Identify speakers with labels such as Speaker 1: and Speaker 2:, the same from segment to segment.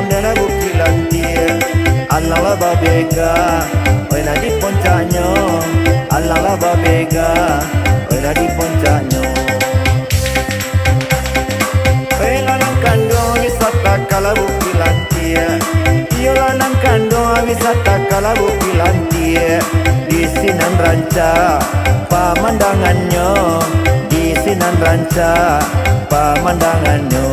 Speaker 1: kandong dana bukit lantiak. Alang babega, oi di puncaknya. Alang babega, oi di puncaknya. Oi lanang kandong wisata kala bukit lantiak. Iyo lanang kandong wisata kala bukit lantiak. Di sinan ranca pemandangannya, di sinan ranca pemandangannya.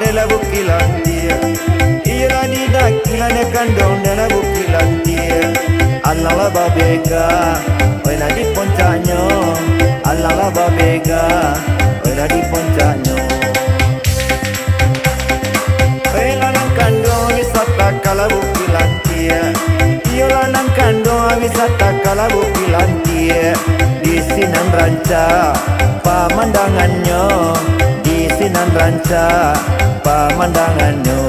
Speaker 1: Adalah bukit lantiak. Ia di dakilannya kandung dana bukit lantiak. Alang babega, oi di puncaknya. Alang babega, oi di puncaknya. Oi lanang kandung wisata kala bukit lantiak. Ia lanang kandung wisata kala bukit lantiak. Di sinan ranca pemandangannya, di sinan ranca pemandangannya.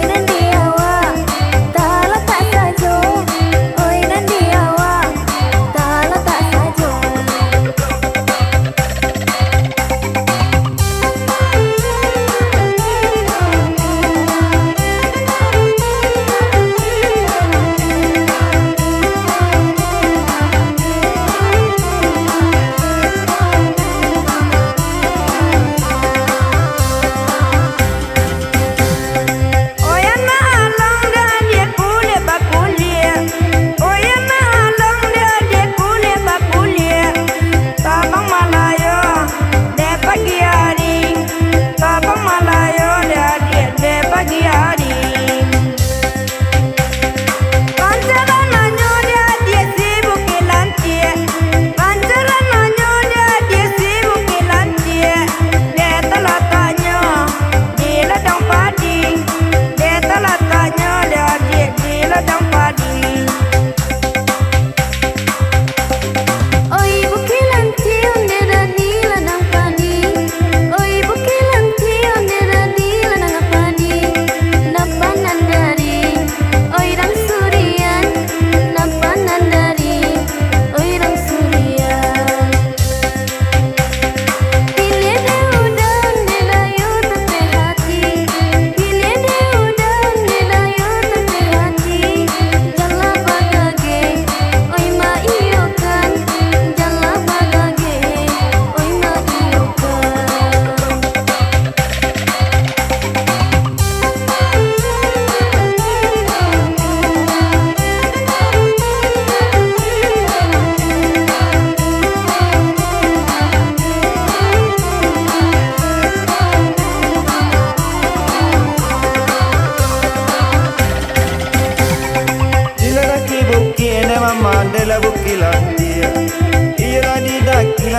Speaker 2: Nanti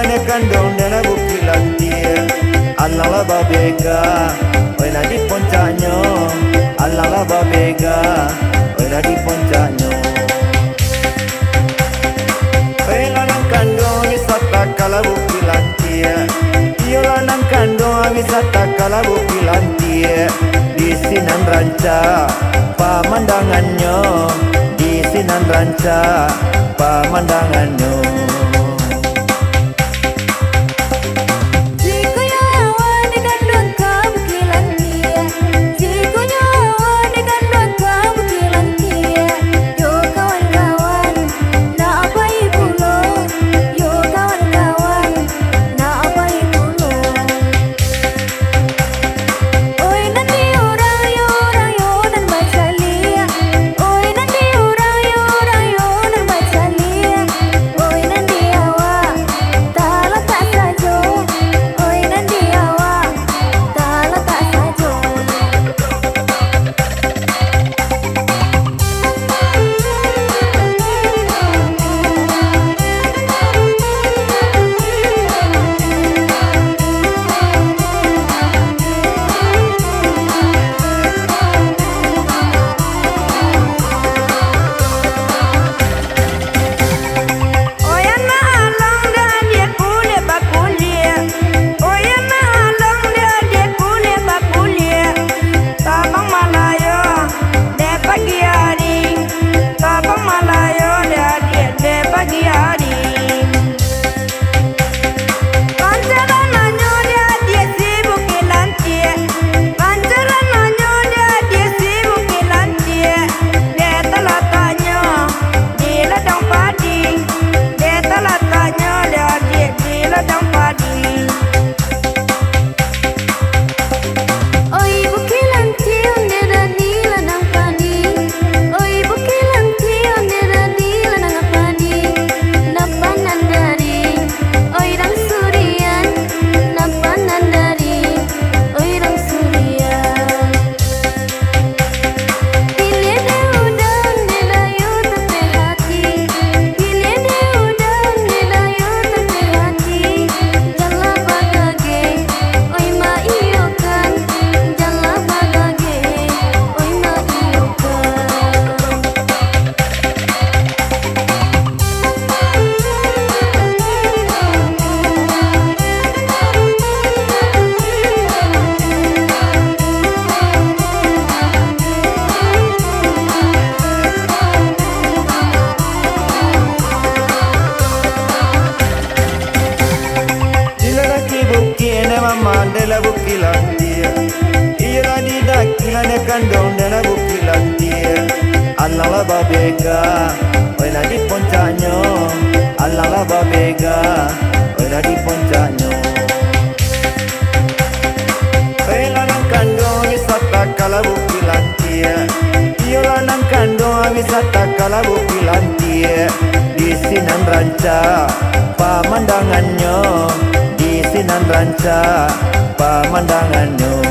Speaker 1: kilane kandong dana bukit lantiak. Alang babega, oi na di poncaknya. Alang babega, oi na di poncaknya. Oi lanang kandong wisata kala bukit lantiak. Iyo lanang kandong wisata kala bukit lantiak. Di sinan ranca pemandangannya, di sinan ranca pemandangannya. Adalah bukit lantiak. Ia di dakilannya kandong dana bukit lantiak. Alang babega, oi na di poncaknya. Alang babega, oi na di poncaknya. Oi lanang kandong wisata kala bukit lantiak. Ia lanang kandong wisata kala bukit lantiak. Di sinan ranca pemandangannya, di sinan ranca pemandangannya.